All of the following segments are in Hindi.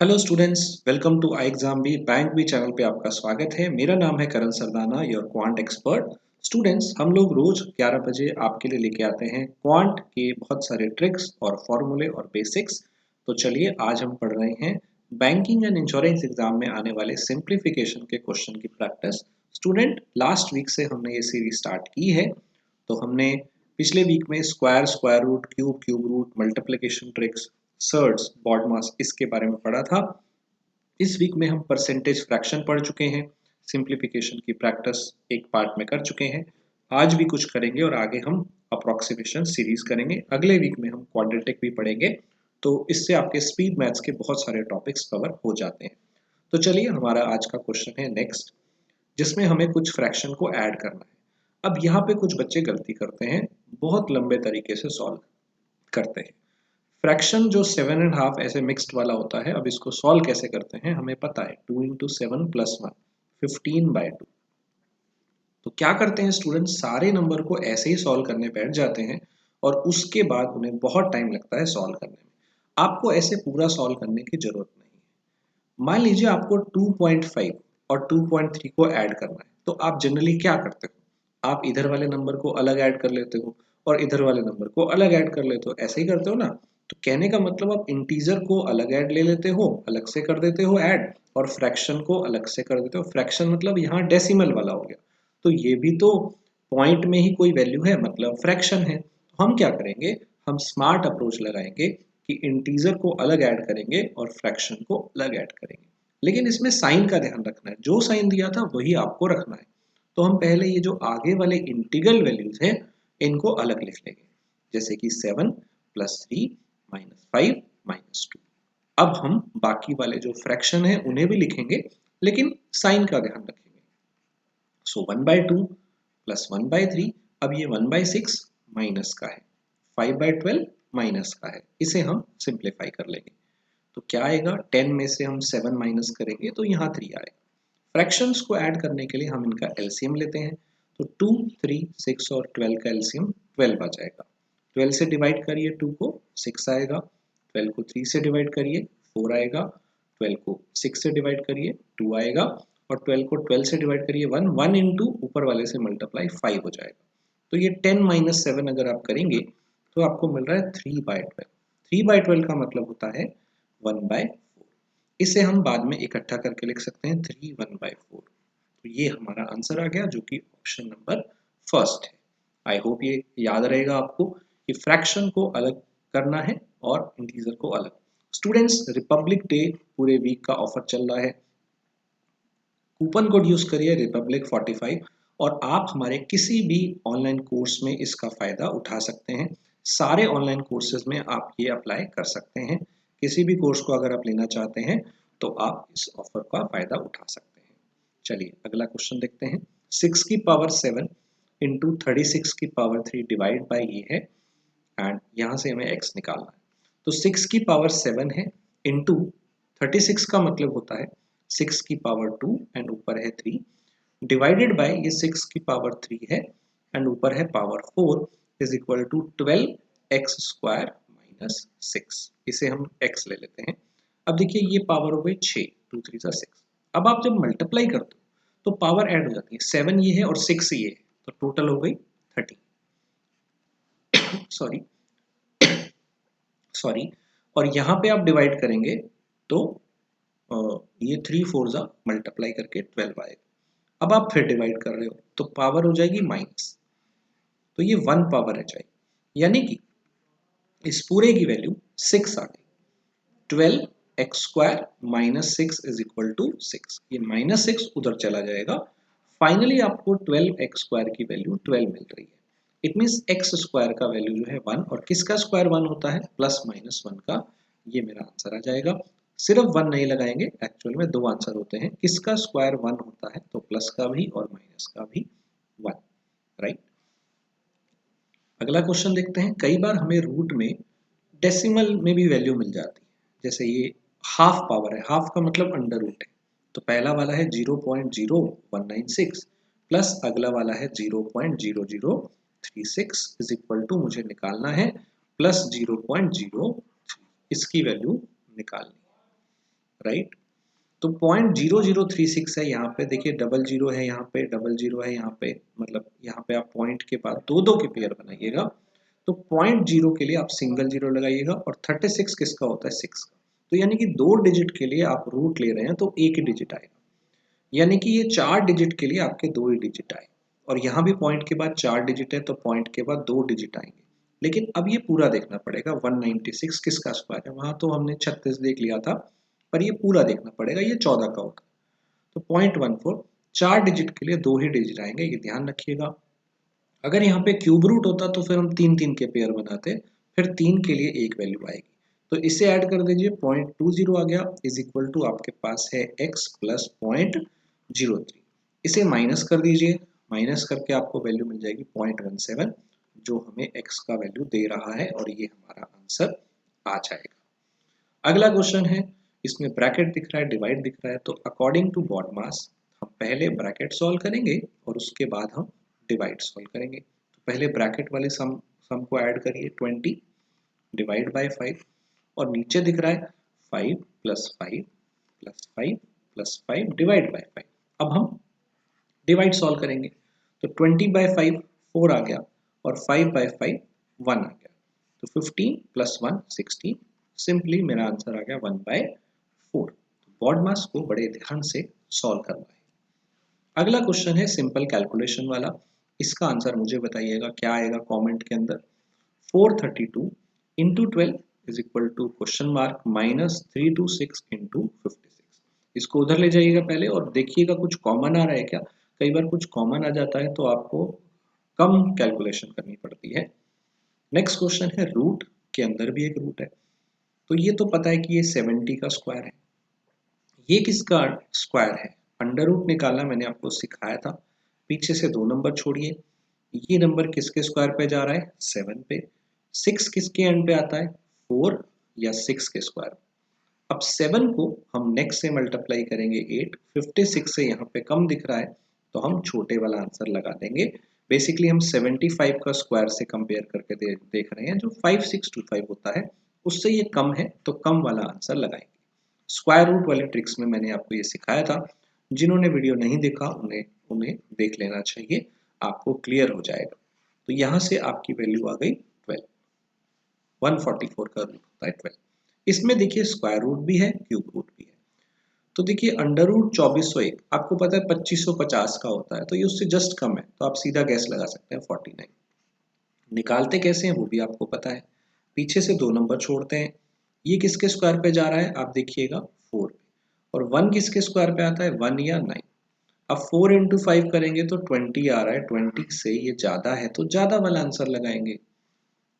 Hello students, welcome to I exam B bank B channel पे आपका स्वागत है। मेरा नाम है Karan Sardana, your quant expert. Students, हम लोग रोज 11 बजे आपके लिए लेके आते हैं क्वांट के बहुत सारे ट्रिक्स और फॉर्मूले और बेसिक्स। तो चलिए आज हम पढ़ रहे हैं बैंकिंग एंड इंश्योरेंस एग्जाम में आने वाले सिंप्लीफिकेशन के क्वेश्चन की प्रैक्टिस। स्टूडेंट, लास्ट वीक से हमने ये सीरीज स्टार्ट की है। तो हमने पिछले वीक में square, square root, cube, cube root, multiplication tricks, surds, BODMAS इसके बारे में पढ़ा था। इस वीक में हम परसेंटेज फ्रैक्शन पढ़ चुके हैं। सिंप्लीफिकेशन की प्रैक्टिस एक पार्ट में कर चुके हैं। आज भी कुछ करेंगे और आगे हम अप्रोक्सीमेशन सीरीज करेंगे। अगले वीक में हम क्वाड्रेटिक भी पढ़ेंगे। तो इससे आपके स्पीड मैथ्स के बहुत सारे टॉपिक्स कवर हो जाते हैं। तो चलिए, हमारा आज का क्वेश्चन है नेक्स्ट, जिसमें हमें कुछ फ्रैक्शन को ऐड करना है। अब यहाँ पे कुछ बच्चे गलती करते हैं, बहुत लंबे तरीके से सॉल्व करते हैं। फ्रैक्शन जो 7.5 ऐसे मिक्स्ड वाला होता है, अब इसको सॉल्व कैसे करते हैं हमें पता है। 2 इंटू 7 प्लस 1, 15/2। तो क्या करते हैं स्टूडेंट, सारे नंबर को ऐसे ही सॉल्व करने बैठ जाते हैं और उसके बाद उन्हें बहुत टाइम लगता है सॉल्व करने में। आपको ऐसे पूरा सॉल्व करने की जरूरत नहीं है। मान लीजिए आपको 2.5 और 2.3 को ऐड करना है, तो आप जनरली क्या करते हो? आप इधर वाले नंबर को अलग ऐड कर लेते हो और इधर वाले नंबर को अलग ऐड कर लेते हो, ऐसे ही करते हो ना। तो कहने का मतलब, आप इंटीजर को अलग ऐड ले लेते हो, अलग से कर देते हो ऐड, और फ्रैक्शन को अलग से कर देते हो। फ्रैक्शन मतलब यहाँ डेसिमल वाला हो गया, तो ये भी तो पॉइंट में ही कोई वैल्यू है, मतलब फ्रैक्शन है। तो हम क्या करेंगे, हम स्मार्ट अप्रोच लगाएंगे कि इंटीजर को अलग ऐड करेंगे और फ्रैक्शन को अलग ऐड करेंगे। लेकिन इसमें साइन का ध्यान रखना है, जो साइन दिया था वही आपको रखना है। तो हम पहले ये जो आगे वाले इंटीग्रल वैल्यूज हैं इनको अलग लिख लेंगे, जैसे कि 7 प्लस 3 माइनस 5 माइनस 2। अब हम बाकी वाले जो फ्रैक्शन है उन्हें भी लिखेंगे, लेकिन साइन का ध्यान रखेंगे। सो 1/2 प्लस 1/3, अब ये 1/6 माइनस का है, 5/12 माइनस का है, इसे हम सिंप्लीफाई कर लेंगे। तो क्या आएगा, 10 में से हम 7 माइनस करेंगे तो यहाँ 3 आएगा। फ्रैक्शंस को ऐड करने के लिए हम इनका एलसीएम लेते हैं। तो 2, 3, 6 और 12 का एलसीएम 12 आ जाएगा। 12 से डिवाइड करिए 2 को, 6 आएगा। 12 को 3 से डिवाइड करिए, 4 आएगा। 12 को 6 से डिवाइड करिए, 2 आएगा। और 12 को 12 से डिवाइड करिए 1, 1 इंटू ऊपर वाले से मल्टीप्लाई 5 हो जाएगा। तो ये 10 माइनस 7 अगर आप करेंगे तो आपको मिल रहा है 3/12। 3/12 का मतलब होता है 1/4। इसे हम बाद में इकट्ठा करके लिख सकते हैं 3 1/4। तो ये हमारा आंसर आ गया, जो कि ऑप्शन नंबर फर्स्ट है। आई होप ये याद रहेगा आपको कि फ्रैक्शन को अलग करना है और इंटीजर को अलग। स्टूडेंट्स, रिपब्लिक डे पूरे वीक का ऑफर चल रहा है। कूपन कोड यूज करिए रिपब्लिक 45, और आप हमारे किसी भी ऑनलाइन कोर्स में इसका फायदा उठा सकते हैं। सारे ऑनलाइन कोर्सेज में आप ये अप्लाई कर सकते हैं। किसी भी कोर्स को अगर आप लेना चाहते हैं तो आप इस ऑफर का फायदा उठा सकते हैं। चलिए अगला क्वेश्चन देखते हैं। 6 की पावर 7 इंटू 36 की पावर 3 डिवाइड बाई ये है, एंड यहाँ से हमें x निकालना है। तो 6 की पावर 7 है इंटू 36 का मतलब होता है 6 की पावर 2 एंड ऊपर है 3, डिवाइडेड बाय ये 6 की पावर 3 है एंड ऊपर है power 4, is equal to 12x square minus 6। इसे हम x ले लेते हैं। अब देखिए ये पावर हो गई 6, 2 3 6। अब आप जब मल्टीप्लाई करते हो तो पावर ऐड हो जाती है, 7 ये है और 6 ये है, तो टोटल हो गई 30। Sorry sorry. और यहाँ पे आप डिवाइड करेंगे तो ये 3 4 जा मल्टीप्लाई करके 12 आएगा। अब आप फिर डिवाइड कर रहे हो तो पावर हो जाएगी माइनस, तो ये 1 पावर रह जाएगी, यानी कि इस पूरे की वैल्यू 6 आ गई। 12x square minus 6 is equal to 6। ये माइनस 6 उधर चला जाएगा। फाइनली आपको 12x स्क्वायर की वैल्यू 12 मिल रही है। इट मीन्स एक्स स्क्वायर का वैल्यू जो है 1, और किसका स्क्वायर 1 होता है, प्लस माइनस 1 का। ये मेरा आंसर आ जाएगा। सिर्फ 1 नहीं लगाएंगे, एक्चुअल में 2 आंसर होते हैं। किसका स्क्वायर 1 होता है, तो प्लस का भी और माइनस का भी 1, राइट। अगला क्वेश्चन देखते हैं। कई बार हमें रूट में डेसिमल में भी वैल्यू मिल जाती है, जैसे ये हाफ पावर है, हाफ का मतलब अंडर रूट है। तो पहला वाला है 0.0196 प्लस अगला वाला है 0.0036 इज इक्वल टू, मुझे निकालना है प्लस 0.03, इसकी वैल्यू निकालनी है, राइट। तो 0.0036 है यहाँ पे, देखिए डबल जीरो है यहाँ पे, डबल जीरो है यहाँ पे, मतलब यहाँ पे आप पॉइंट के बाद दो दो के पेयर बनाइएगा। तो 0.0 के लिए आप सिंगल जीरो लगाइएगा, और 36 किसका होता है, 6 का। तो यानी कि 2 डिजिट के लिए आप रूट ले रहे हैं तो एक ही डिजिट आएगा, यानी कि ये 4 डिजिट के लिए आपके 2 ही डिजिट आए। और यहाँ भी पॉइंट के बाद 4 डिजिट है तो पॉइंट के बाद 2 डिजिट आएंगे। लेकिन अब ये पूरा देखना पड़ेगा, 196 किसका स्क्वायर है, वहां तो हमने 36 देख लिया था, पर ये पूरा देखना पड़ेगा, ये 14 का होगा। तो 0.14, 4 डिजिट के लिए 2 ही डिजिट आएंगे, ये ध्यान रखिएगा। अगर यहाँ पे क्यूब रूट होता तो फिर हम 3 3 के पेयर बनाते, फिर 3 के लिए एक वैल्यू आएगी। तो इसे ऐड कर दीजिए, 0.20 आ गया, इज इक्वल टू आपके पास है x प्लस 0.03। इसे माइनस कर दीजिए, माइनस करके आपको वैल्यू मिल जाएगी 0.17, जो हमें x का वैल्यू दे रहा है, और ये हमारा आंसर आ जाएगा। अगला क्वेश्चन है, इसमें ब्रैकेट दिख रहा है, डिवाइड दिख रहा है, तो अकॉर्डिंग टू बॉड मास हम पहले ब्रैकेट सॉल्व करेंगे और उसके बाद हम डिवाइड सॉल्व करेंगे। तो पहले ब्रैकेट वाले सम को ऐड करिए, 20 डिवाइड बाय 5, और नीचे दिख रहा है 5 plus 5 plus 5 plus 5 divide by 5। अब हम डिवाइड सॉल्व करेंगे, तो 20/5 4 आ गया, और 5/5 1 आ गया, तो 15 प्लस 1 16, सिंपली मेरा आंसर आ गया 1/4। बॉड मास को बड़े ध्यान से सॉल्व करना है। अगला क्वेश्चन है सिंपल कैलकुलेशन वाला, इसका आंसर मुझे बताइएगा क्या आएगा कमेंट के अंदर। 432 into 12 is equal to question mark minus 326 into 56। इसको उधर ले जाइएगा पहले और देखिएगा कुछ कॉमन आ रहा है क्या। कई बार कुछ कॉमन आ जाता है तो आपको कम कैलकुलेशन करनी पड़ती है। नेक्स्ट क्वेश्चन है, रूट के अंदर भी एक रूट है, तो ये तो पता है कि ये 70 का स्क्वायर है। ये किसका स्क्वायर है, अंडर रूट निकालना मैंने आपको सिखाया था। पीछे से 2 नंबर छोड़िए, ये नंबर किसके स्क्वायर पे जा रहा है, 7 पे। 6 किसके एंड पे आता है, 4 या 6 के स्क्वायर। अब 7 को हम नेक्स्ट से मल्टीप्लाई करेंगे 8, 56 से यहाँ पे कम दिख रहा है तो हम छोटे वाला आंसर लगा देंगे। बेसिकली हम 75 का स्क्वायर से कंपेयर करके देख रहे हैं, जो 5625 होता है उससे ये कम है तो कम वाला आंसर लगाएंगे। स्क्वायर रूट वाले ट्रिक्स में मैंने आपको ये सिखाया था, जिन्होंने वीडियो नहीं देखा उन्हें उन्हें देख लेना चाहिए, आपको क्लियर हो जाएगा। तो यहाँ से आपकी वैल्यू आ गई 12, 144 का रूट होता है 12। इसमें देखिए स्क्वायर रूट भी है, क्यूब रूट भी है। तो देखिए अंडर रूट 2401 आपको पता है 2550 का होता है, तो ये उससे जस्ट कम है, तो आप सीधा गैस लगा सकते हैं 49। निकालते कैसे हैं वो भी आपको पता है, पीछे से 2 नंबर छोड़ते हैं। ये किसके स्क्वायर पे जा रहा है, आप देखिएगा 4 पे, और 1 किसके स्क्वायर पे आता है, 1 या 9। अब 4 इंटू 5 करेंगे तो 20 आ रहा है, 20 से ये ज़्यादा है तो ज़्यादा वाला आंसर लगाएंगे।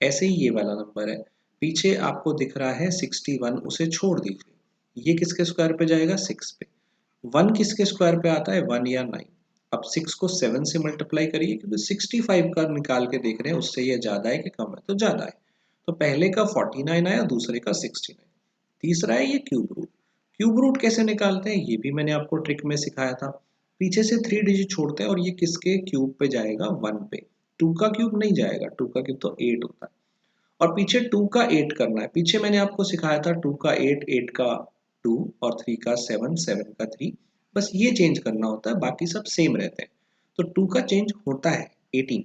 ऐसे ही ये वाला नंबर है, पीछे आपको दिख रहा है 61, उसे छोड़ दीजिए, ये किसके स्क्वायर पे जाएगा, 6 पे। 1 किसके स्क्वायर पे आता है, 1 या 9। अब 6 को 7 से मल्टीप्लाई करिए, क्योंकि 65 का निकाल के देख रहे हैं उससे ये ज़्यादा है कि कम है, तो ज़्यादा है। तो पहले का 49 आया, दूसरे का 69। तीसरा है ये क्यूब रूट। क्यूब रूट कैसे निकालते हैं ये भी मैंने आपको ट्रिक में सिखाया था। पीछे से 3 डिजिट छोड़ते हैं और ये किसके क्यूब पे जाएगा, 1 पे। 2 का क्यूब नहीं जाएगा, 2 का क्यूब तो 8 होता है। और पीछे 2 का 8 करना है, पीछे मैंने आपको सिखाया था 2 का 8, 8 का 2, और 3 का 7, 7 का 3। बस ये चेंज करना होता है, बाकी सब सेम रहते हैं। तो 2 का चेंज होता है 18,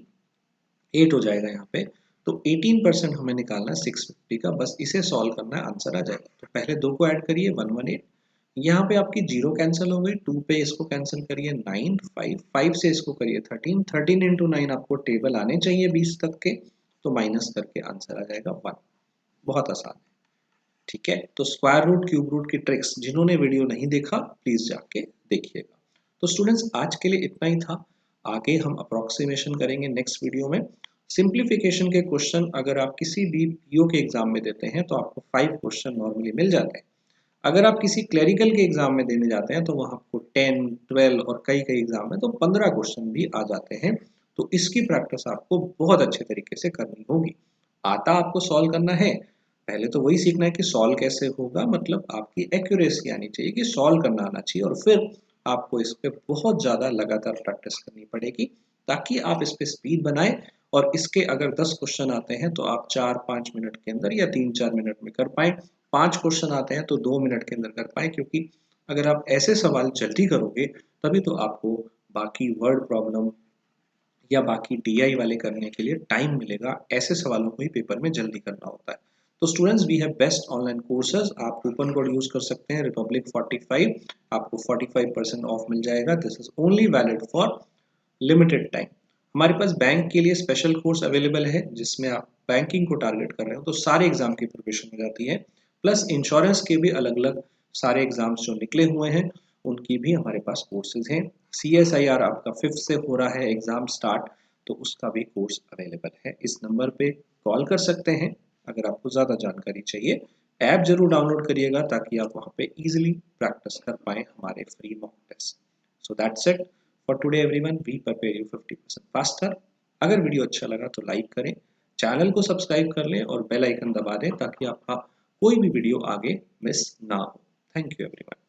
8 हो जाएगा यहाँ पे। तो 18% हमें निकालना है 650 का, बस इसे सॉल्व करना है, आंसर आ जाएगा। तो पहले 2 को ऐड करिए, 118। यहाँ पे आपकी 0 कैंसिल हो गई, 2 पे इसको कैंसिल करिए, 9, 5, 5 से इसको करिए 13, 13 इंटू 9 आपको टेबल आने चाहिए 20 तक के, तो माइनस करके आंसर आ जाएगा 1। बहुत आसान है, ठीक है। तो स्क्वायर रूट, क्यूब रूट की ट्रिक्स जिन्होंने वीडियो नहीं देखा प्लीज जाके देखिएगा। तो स्टूडेंट्स आज के लिए इतना ही था, आगे हम अप्रोक्सीमेशन करेंगे नेक्स्ट वीडियो में। सिंप्लीफिकेशन के क्वेश्चन अगर आप किसी भी पीओ के एग्जाम में देते हैं तो आपको 5 क्वेश्चन नॉर्मली मिल जाते हैं। अगर आप किसी क्लरिकल के एग्जाम में देने जाते हैं तो वहाँ आपको 10, 12 और कई कई एग्जाम में तो 15 क्वेश्चन भी आ जाते हैं। तो इसकी प्रैक्टिस आपको बहुत अच्छे तरीके से करनी होगी। आता आपको सॉल्व करना है, पहले तो वही सीखना है कि सॉल्व कैसे होगा, मतलब आपकी एक्यूरेसी आनी चाहिए कि सॉल्व करना आना चाहिए, और फिर आपको इस पे बहुत ज़्यादा लगातार प्रैक्टिस करनी पड़ेगी ताकि आप इस पे स्पीड बनाएं। और इसके अगर 10 क्वेश्चन आते हैं तो आप 4-5 मिनट के अंदर या 3-4 मिनट में कर पाएं। 5 क्वेश्चन आते हैं तो 2 मिनट के अंदर कर पाएँ, क्योंकि अगर आप ऐसे सवाल जल्दी करोगे तभी तो आपको बाकी वर्ड प्रॉब्लम या बाकी डीआई वाले करने के लिए टाइम मिलेगा। ऐसे सवालों को ही पेपर में जल्दी करना होता है। तो students, we have best online courses. आप कूपन कोड यूज कर सकते हैं रिपब्लिक 45, आपको 45% ऑफ मिल जाएगा। This is only valid for limited time. हमारे पास बैंक के लिए स्पेशल कोर्स अवेलेबल है, जिसमें आप बैंकिंग को टारगेट कर रहे हो तो सारे एग्जाम की प्रिपरेशन हो जाती है। प्लस इंश्योरेंस के भी अलग अलग सारे एग्जाम्स जो निकले हुए हैं उनकी भी हमारे पास कोर्सेज हैं। CSIR आपका 5th से हो रहा है एग्जाम स्टार्ट, तो उसका भी कोर्स अवेलेबल है। इस नंबर पे कॉल कर सकते हैं अगर आपको ज़्यादा जानकारी चाहिए। ऐप जरूर डाउनलोड करिएगा ताकि आप वहाँ पे इजीली प्रैक्टिस कर पाएँ हमारे free mock test. So that's it for today everyone, we prepare you 50% faster. अगर वीडियो अच्छा लगा तो लाइक करें, चैनल को सब्सक्राइब कर लें और बेल आइकन दबा दें ताकि आपका कोई भी वीडियो आगे मिस ना हो। Thank you everyone.